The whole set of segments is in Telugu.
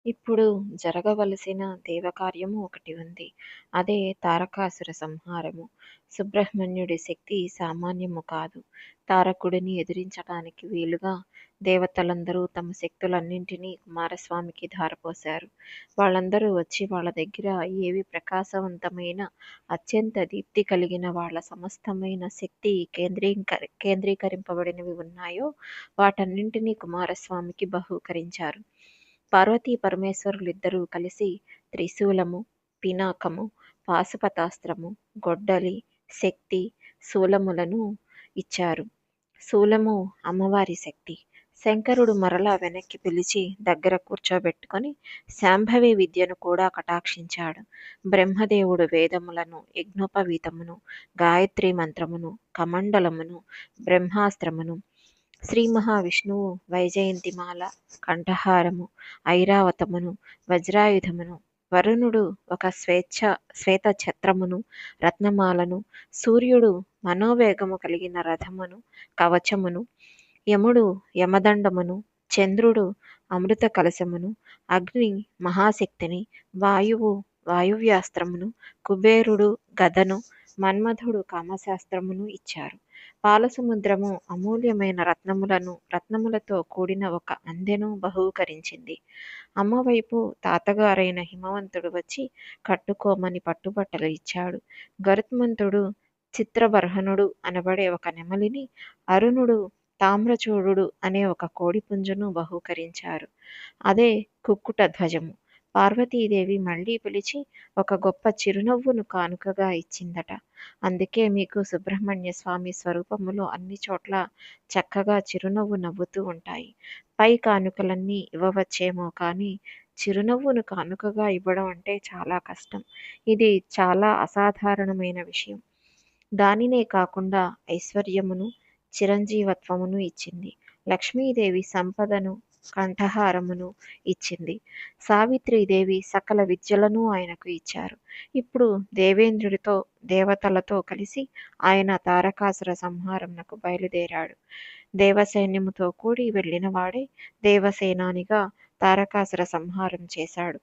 ఇప్పుడు జరగవలసిన దేవకార్యము ఒకటి ఉంది. అదే తారకాసుర సంహారము. సుబ్రహ్మణ్యుడి శక్తి సామాన్యము కాదు. తారకుడిని ఎదిరించటానికి వీలుగా దేవతలందరూ తమ శక్తులన్నింటినీ కుమారస్వామికి ధారపోశారు. వాళ్ళందరూ వచ్చి వాళ్ళ దగ్గర ఏవి ప్రకాశవంతమైన, అత్యంత దీప్తి కలిగిన వాళ్ళ సమస్తమైన శక్తి కేంద్రీకరింపబడినవి ఉన్నాయో వాటన్నింటినీ కుమారస్వామికి బహూకరించారు. పార్వతీ పరమేశ్వరులిద్దరూ కలిసి త్రిశూలము, పినాకము, పాశుపతాస్త్రము, గొడ్డలి, శక్తి, శూలములను ఇచ్చారు. శూలము అమ్మవారి శక్తి. శంకరుడు మరలా వెనక్కి పిలిచి దగ్గర కూర్చోబెట్టుకొని శాంభవి విద్యను కూడా కటాక్షించాడు. బ్రహ్మదేవుడు వేదములను, యజ్ఞోపవీతమును, గాయత్రీ మంత్రమును, కమండలమును, బ్రహ్మాస్త్రమును, శ్రీ మహావిష్ణువు వైజయంతిమాల, కంఠహారము, ఐరావతమును, వజ్రాయుధమును, వరుణుడు ఒక శ్వేత ఛత్రమును, రత్నమాలను, సూర్యుడు మనోవేగము కలిగిన రథమును, కవచమును, యముడు యమదండమును, చంద్రుడు అమృత కలశమును, అగ్ని మహాశక్తిని, వాయువు వాయువ్యాస్త్రమును, కుబేరుడు గదను, మన్మధుడు కామశాస్త్రమును ఇచ్చారు. పాలసముద్రము అమూల్యమైన రత్నములతో కూడిన ఒక అందెను బహూకరించింది. అమ్మవైపు తాతగారైన హిమవంతుడు వచ్చి కట్టుకోమని పట్టుబట్టలు ఇచ్చాడు. గరుత్మంతుడు చిత్రబర్హనుడు అనబడే ఒక నెమలిని, అరుణుడు తామ్రచూడుడు అనే ఒక కోడిపుంజును బహూకరించారు. అదే కుక్కుట ధ్వజము. పార్వతీదేవి మళ్లీ పిలిచి ఒక గొప్ప చిరునవ్వును కానుకగా ఇచ్చిందట. అందుకే మీకు సుబ్రహ్మణ్య స్వామి స్వరూపములో అన్ని చోట్ల చక్కగా చిరునవ్వు నవ్వుతూ ఉంటాయి. పై కానుకలన్నీ ఇవ్వవచ్చేమో కానీ చిరునవ్వును కానుకగా ఇవ్వడం అంటే చాలా కష్టం. ఇది చాలా అసాధారణమైన విషయం. దానినే కాకుండా ఐశ్వర్యమును, చిరంజీవత్వమును ఇచ్చింది. లక్ష్మీదేవి సంపదను, కంఠహారమును ఇచ్చింది. సావిత్రీదేవి సకల విద్యలను ఆయనకు ఇచ్చారు. ఇప్పుడు దేవతలతో కలిసి ఆయన తారకాసుర సంహారమునకు బయలుదేరాడు. దేవసైన్యముతో కూడి వెళ్ళినవాడే దేవసేనానిగా తారకాసుర సంహారం చేశాడు.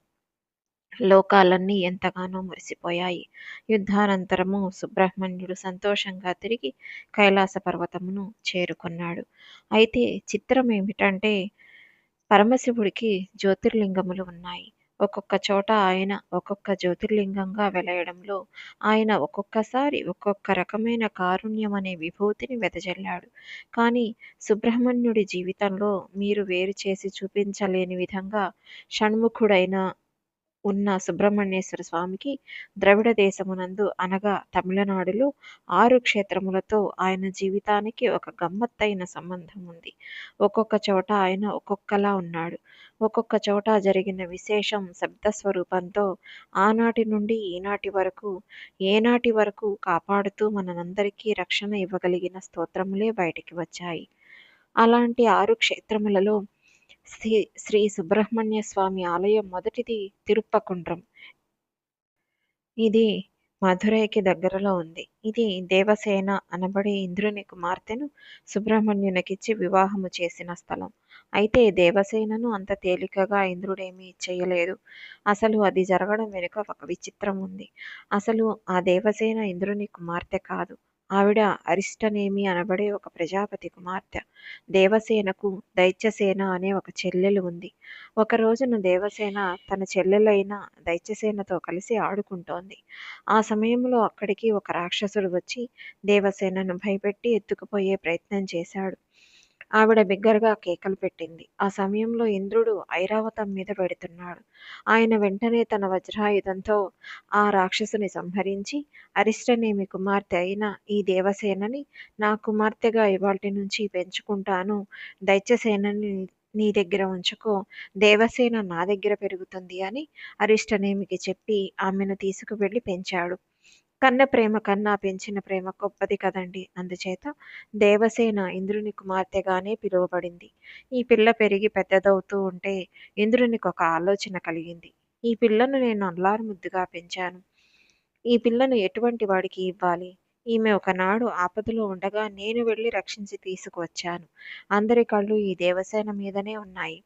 లోకాలన్నీ ఎంతగానో మురిసిపోయాయి. యుద్ధానంతరము సుబ్రహ్మణ్యుడు సంతోషంగా తిరిగి కైలాస పర్వతమును చేరుకున్నాడు. అయితే చిత్రమేమిటంటే పరమశివుడికి జ్యోతిర్లింగములు ఉన్నాయి. ఒక్కొక్క చోట ఆయన ఒక్కొక్క జ్యోతిర్లింగంగా వెలయడంలో ఆయన ఒక్కొక్కసారి ఒక్కొక్క రకమైన కారుణ్యం అనే విభూతిని వెదజల్లాడు. కానీ సుబ్రహ్మణ్యుడి జీవితంలో మీరు వేరు చేసి చూపించలేని విధంగా షణ్ముఖుడైన ఉన్న సుబ్రహ్మణ్యేశ్వర స్వామికి ద్రవిడ దేశమునందు అనగా తమిళనాడులో 6 క్షేత్రములతో ఆయన జీవితానికి ఒక గమ్మత్తైన సంబంధం ఉంది. ఒక్కొక్క చోట ఆయన ఒక్కొక్కలా ఉన్నాడు. ఒక్కొక్క చోట జరిగిన విశేషం శబ్దస్వరూపంతో ఆనాటి నుండి ఈనాటి వరకు ఏనాటి వరకు కాపాడుతూ మనందరికీ రక్షణ ఇవ్వగలిగిన స్తోత్రములే బయటికి వచ్చాయి. అలాంటి 6 క్షేత్రములలో శ్రీ సుబ్రహ్మణ్య స్వామి ఆలయం మొదటిది తిరుప్పకుండ్రం. ఇది మధురైకి దగ్గరలో ఉంది. ఇది దేవసేన అనబడే ఇంద్రుని కుమార్తెను సుబ్రహ్మణ్యునికిచ్చి వివాహము చేసిన స్థలం. అయితే దేవసేనను అంత తేలికగా ఇంద్రుడేమీ ఇచ్చేయలేదు. అసలు అది జరగడం వెనుక ఒక విచిత్రం ఉంది. అసలు ఆ దేవసేన ఇంద్రుని కుమార్తె కాదు. ఆవిడ అరిష్టనేమి అనబడే ఒక ప్రజాపతి కుమార్తె. దేవసేనకు దైత్యసేన అనే ఒక చెల్లెలు ఉంది. ఒక రోజున దేవసేన తన చెల్లెలైన దైత్యసేనతో కలిసి ఆడుకుంటోంది. ఆ సమయంలో అక్కడికి ఒక రాక్షసుడు వచ్చి దేవసేనను భయపెట్టి ఎత్తుకుపోయే ప్రయత్నం చేశాడు. ఆవిడ బిగ్గరగా కేకలు పెట్టింది. ఆ సమయంలో ఇంద్రుడు ఐరావతం మీద పెడుతున్నాడు. ఆయన వెంటనే తన వజ్రాయుధంతో ఆ రాక్షసుని సంహరించి అరిష్టనేమి కుమార్తె అయిన ఈ దేవసేనని నా కుమార్తెగా ఇవాల్టి నుంచి పెంచుకుంటాను. దైత్యసేనని నీ దగ్గర ఉంచుకో, దేవసేన నా దగ్గర పెరుగుతుంది అని అరిష్టనేమికి చెప్పి ఆమెను తీసుకువెళ్ళి పెంచాడు. కన్న ప్రేమ కన్నా పెంచిన ప్రేమ గొప్పది కదండి. అందుచేత దేవసేన ఇంద్రుని కుమార్తెగానే పిలువబడింది. ఈ పిల్ల పెరిగి పెద్దదవుతూ ఉంటే ఇంద్రునికి ఒక ఆలోచన కలిగింది. ఈ పిల్లను నేను అల్లారుముద్దుగా పెంచాను. ఈ పిల్లను ఎటువంటి వాడికి ఇవ్వాలి? ఈమె ఒకనాడు ఆపదలో ఉండగా నేను వెళ్ళి రక్షించి తీసుకువచ్చాను. అందరి కళ్ళు ఈ దేవసేన మీదనే ఉన్నాయి.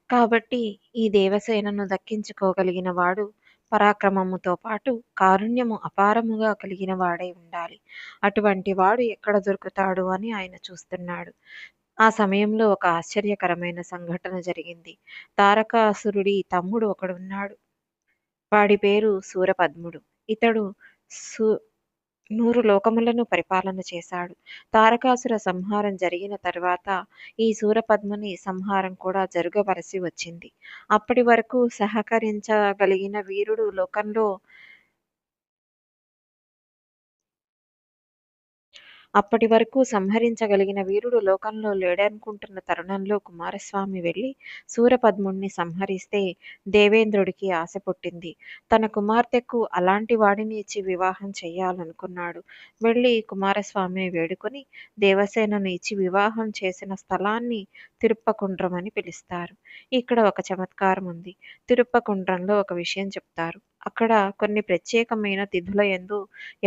కాబట్టి ఈ దేవసేనను దక్కించుకోగలిగిన వాడు పరాక్రమముతో పాటు కారుణ్యము అపారముగా కలిగిన వాడై ఉండాలి. అటువంటి వాడు ఎక్కడ దొరుకుతాడు అని ఆయన చూస్తున్నాడు. ఆ సమయంలో ఒక ఆశ్చర్యకరమైన సంఘటన జరిగింది. తారకాసురుడి తమ్ముడు ఒకడున్నాడు. వాడి పేరు శూరపద్ముడు. ఇతడు సు 100 లోకములను పరిపాలన చేశాడు. తారకాసుర సంహారం జరిగిన తరువాత ఈ శూరపద్ముని సంహారం కూడా జరగవలసి వచ్చింది. అప్పటి వరకు సహకరించగలిగిన వీరుడు లోకంలో అప్పటి వరకు సంహరించగలిగిన వీరుడు లోకంలో లేడనుకుంటున్న తరుణంలో కుమారస్వామి వెళ్ళి శూరపద్ముణ్ణి సంహరిస్తే దేవేంద్రుడికి ఆశ పుట్టింది. తన కుమార్తెకు అలాంటి వాడిని ఇచ్చి వివాహం చెయ్యాలనుకున్నాడు. వెళ్ళి కుమారస్వామిని వేడుకొని దేవసేనను ఇచ్చి వివాహం చేసిన స్థలాన్ని తిరుప్పకుండ్రం అని పిలుస్తారు. ఇక్కడ ఒక చమత్కారం ఉంది. తిరుప్పకుండ్రంలో ఒక విషయం చెప్తారు. అక్కడ కొన్ని ప్రత్యేకమైన తిథుల యందు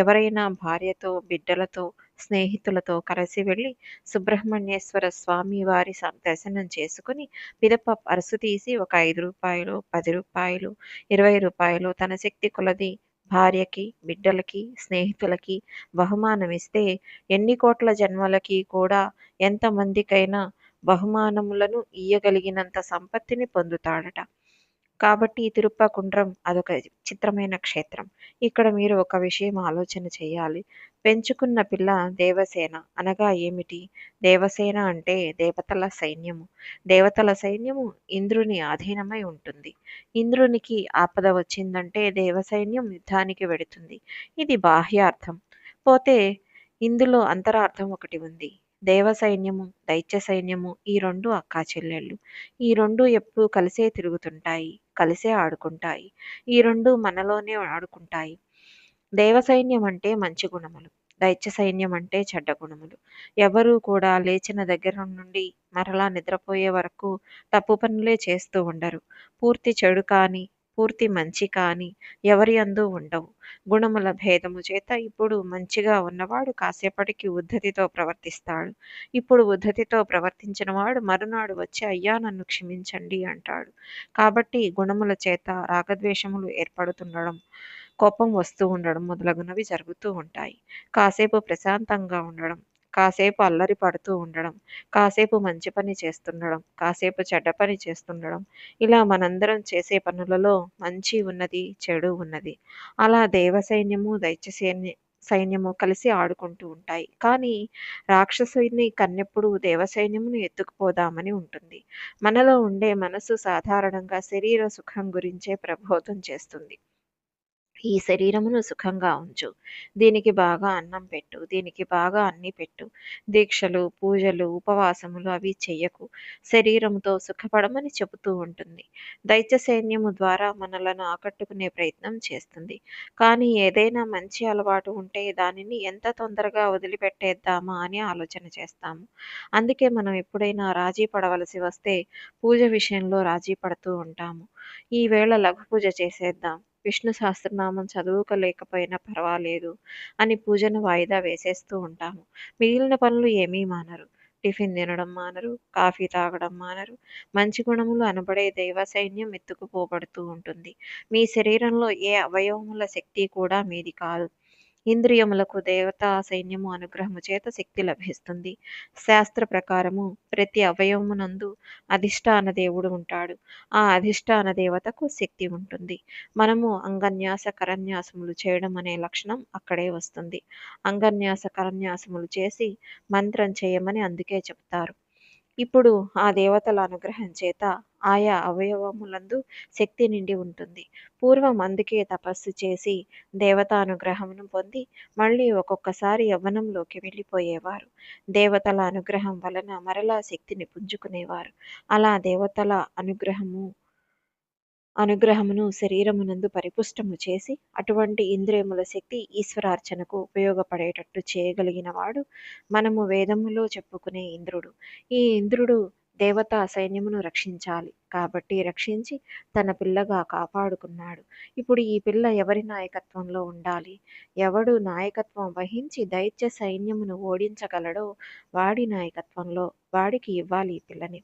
ఎవరైనా భార్యతో, బిడ్డలతో, స్నేహితులతో కలిసి వెళ్ళి సుబ్రహ్మణ్యేశ్వర స్వామి వారి దర్శనం చేసుకుని పిదప పర్సు తీసి ఒక రూ. 5, రూ. 10, రూ. 20 తన శక్తి కొలది భార్యకి, బిడ్డలకి, స్నేహితులకి బహుమానమిస్తే ఎన్ని కోట్ల జన్మలకి కూడా ఎంతమందికైనా బహుమానములను ఇయ్యగలిగినంత సంపత్తిని పొందుతాడట. కాబట్టి తిరుప్పకుండ్రం అదొక చిత్రమైన క్షేత్రం. ఇక్కడ మీరు ఒక విషయం ఆలోచన చేయాలి. పెంచుకున్న పిల్ల దేవసేన అనగా ఏమిటి? దేవసేన అంటే దేవతల సైన్యము. దేవతల సైన్యము ఇంద్రుని ఆధీనమై ఉంటుంది. ఇంద్రునికి ఆపద వచ్చిందంటే దేవసైన్యం యుద్ధానికి వెడుతుంది. ఇది బాహ్యార్థం. పోతే ఇందులో అంతరార్థం ఒకటి ఉంది. దేవ సైన్యము, దైత్య సైన్యము ఈ 2 అక్కాచెల్లెళ్ళు. ఈ 2 ఎప్పుడూ కలిసే తిరుగుతుంటాయి. కలిసే ఆడుకుంటాయి. ఈ 2 మనలోనే ఆడుకుంటాయి. దేవ సైన్యం అంటే మంచి గుణములు. దైత్య సైన్యం అంటే చెడ్డ గుణములు. ఎవరూ కూడా లేచిన దగ్గర నుండి మరలా నిద్రపోయే వరకు తప్పు పనులే చేస్తూ ఉండరు. పూర్తి చెడు కానీ, పూర్తి మంచి కానీ ఎవరి యందు ఉండవు. గుణముల భేదము చేత ఇప్పుడు మంచిగా ఉన్నవాడు కాసేపటికి ఉద్ధతితో ప్రవర్తిస్తాడు. ఇప్పుడు ఉద్ధతితో ప్రవర్తించిన వాడు మరునాడు వచ్చి అయ్యా నన్ను క్షమించండి అంటాడు. కాబట్టి గుణముల చేత రాగద్వేషములు ఏర్పడుతుండడం, కోపం వస్తూ ఉండడం మొదలగునవి జరుగుతూ ఉంటాయి. కాసేపు ప్రశాంతంగా ఉండడం, కాసేపు అల్లరి పడుతూ ఉండడం, కాసేపు మంచి పని చేస్తుండడం, కాసేపు చెడ్డ పని చేస్తుండడం, ఇలా మనందరం చేసే పనులలో మంచి ఉన్నది, చెడు ఉన్నది. అలా దేవసైన్యము, సైన్యము కలిసి ఆడుకుంటూ ఉంటాయి. కానీ రాక్షసుని కన్నెప్పుడు దేవసైన్యమును ఎత్తుకుపోదామని ఉంటుంది. మనలో ఉండే మనసు సాధారణంగా శరీర సుఖం గురించే ప్రబోధం చేస్తుంది. ఈ శరీరమును సుఖంగా ఉంచు. దీనికి బాగా అన్నం పెట్టు. దీనికి బాగా అన్నీ పెట్టు. దీక్షలు, పూజలు, ఉపవాసములు అవి చెయ్యకు. శరీరముతో సుఖపడమని చెబుతూ ఉంటుంది. దైత్య సైన్యము ద్వారా మనలను ఆకట్టుకునే ప్రయత్నం చేస్తుంది. కానీ ఏదైనా మంచి అలవాటు ఉంటే దానిని ఎంత తొందరగా వదిలిపెట్టేద్దామా అని ఆలోచన చేస్తాము. అందుకే మనం ఎప్పుడైనా రాజీ పడవలసి వస్తే పూజ విషయంలో రాజీ పడుతూ ఉంటాము. ఈవేళ లఘు పూజ చేసేద్దాం. విష్ణు సహస్రనామం చదువుకోలేకపోయినా పర్వాలేదు అని పూజను వాయిదా వేసేస్తూ ఉంటాము. మిగిలిన పనులు ఏమీ మానరు. టిఫిన్ తినడం మానరు, కాఫీ తాగడం మానరు. మంచి గుణములు అనబడే దైవ సైన్యం ఎత్తుకుపోబడుతూ ఉంటుంది. మీ శరీరంలో ఏ అవయవముల శక్తి కూడా మీది కాదు. ఇంద్రియములకు దేవతా సైన్యము అనుగ్రహము చేత శక్తి లభిస్తుంది. శాస్త్ర ప్రకారము ప్రతి అవయవమునందు అధిష్టాన దేవుడు ఉంటాడు. ఆ అధిష్టాన దేవతకు శక్తి ఉంటుంది. మనము అంగన్యాస కరన్యాసములు చేయడం అనే లక్షణం అక్కడే వస్తుంది. అంగన్యాస కరన్యాసములు చేసి మంత్రం చేయమని అందుకే చెప్తారు. ఇప్పుడు ఆ దేవతల అనుగ్రహం చేత ఆయా అవయవములందు శక్తి నిండి ఉంటుంది. పూర్వం అందుకే తపస్సు చేసి దేవతానుగ్రహమును పొంది మళ్ళీ ఒక్కొక్కసారి యవ్వనంలోకి వెళ్ళిపోయేవారు. దేవతల అనుగ్రహం వలన మరలా శక్తిని పుంజుకునేవారు. అలా దేవతల అనుగ్రహమును శరీరమునందు పరిపుష్టము చేసి అటువంటి ఇంద్రియముల శక్తి ఈశ్వరార్చనకు ఉపయోగపడేటట్టు చేయగలిగిన వాడు మనము వేదములో చెప్పుకునే ఇంద్రుడు. ఈ ఇంద్రుడు దేవతా సైన్యమును రక్షించాలి కాబట్టి రక్షించి తన పిల్లగా కాపాడుకున్నాడు. ఇప్పుడు ఈ పిల్ల ఎవరి నాయకత్వంలో ఉండాలి? ఎవడు నాయకత్వం వహించి దైత్య సైన్యమును ఓడించగలడో వాడి నాయకత్వంలో వాడికి ఇవ్వాలి ఈ పిల్లని.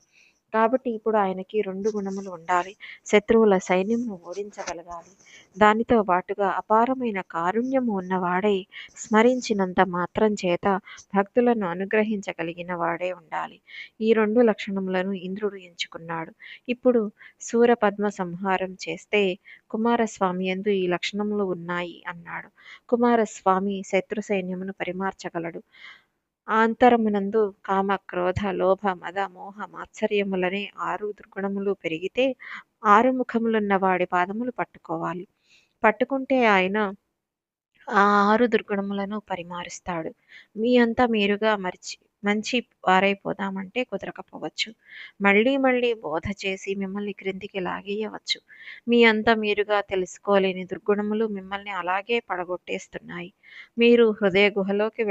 కాబట్టి ఇప్పుడు ఆయనకి 2 గుణములు ఉండాలి. శత్రువుల సైన్యంను ఓడించగలగాలి. దానితో పాటుగా అపారమైన కారుణ్యము ఉన్నవాడై స్మరించినంత మాత్రం చేత భక్తులను అనుగ్రహించగలిగిన వాడే ఉండాలి. ఈ 2 లక్షణములను ఇంద్రుడు ఎంచుకున్నాడు. ఇప్పుడు శూరపద్మ సంహారం చేస్తే కుమారస్వామి యందు ఈ లక్షణములు ఉన్నాయి అన్నాడు. కుమారస్వామి శత్రు సైన్యమును పరిమార్చగలడు. ఆంతరమునందు కామ, క్రోధ, లోభ, మద, మోహ, మాత్సర్యములనే 6 దుర్గుణములు పెరిగితే 6 ముఖములున్న వాడి పాదములు పట్టుకోవాలి. పట్టుకుంటే ఆయన ఆ 6 దుర్గుణములను పరిమారుస్తాడు. మీ అంతా మీరుగా మంచి వారైపోదామంటే కుదరకపోవచ్చు. మళ్ళీ మళ్ళీ బోధ చేసి మిమ్మల్ని క్రిందికి లాగేయవచ్చు. మీ అంతా మీరుగా తెలుసుకోలేని దుర్గుణములు మిమ్మల్ని అలాగే పడగొట్టేస్తున్నాయి. మీరు హృదయ గుహలోకి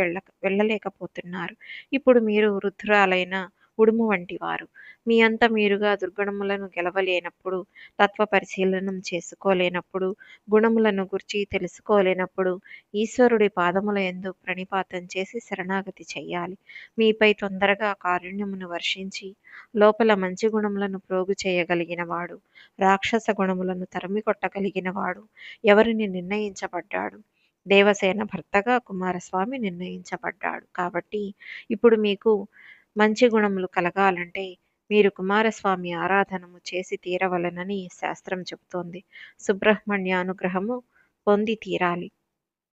వెళ్ళలేకపోతున్నారు. ఇప్పుడు మీరు వృద్ధురాలైన ఉడుము వంటివారు. మీ అంత మీరుగా దుర్గుణములను గెలవలేనప్పుడు, తత్వ పరిశీలనం చేసుకోలేనప్పుడు, గుణములను గూర్చి తెలుసుకోలేనప్పుడు ఈశ్వరుడి పాదముల యందు ప్రణిపాతం చేసి శరణాగతి చెయ్యాలి. మీపై తొందరగా కారుణ్యమును వర్షించి లోపల మంచి గుణములను ప్రోగు చేయగలిగినవాడు, రాక్షస గుణములను తరిమికొట్టగలిగినవాడు ఎవరిని నిర్ణయించబడ్డాడు. దేవసేన భర్తగా కుమారస్వామి నిర్ణయించబడ్డాడు. కాబట్టి ఇప్పుడు మీకు మంచి గుణములు కలగాలంటే మీరు కుమారస్వామి ఆరాధనము చేసి తీరవలెనని శాస్త్రం చెబుతోంది. సుబ్రహ్మణ్యానుగ్రహము పొంది తీరాలి.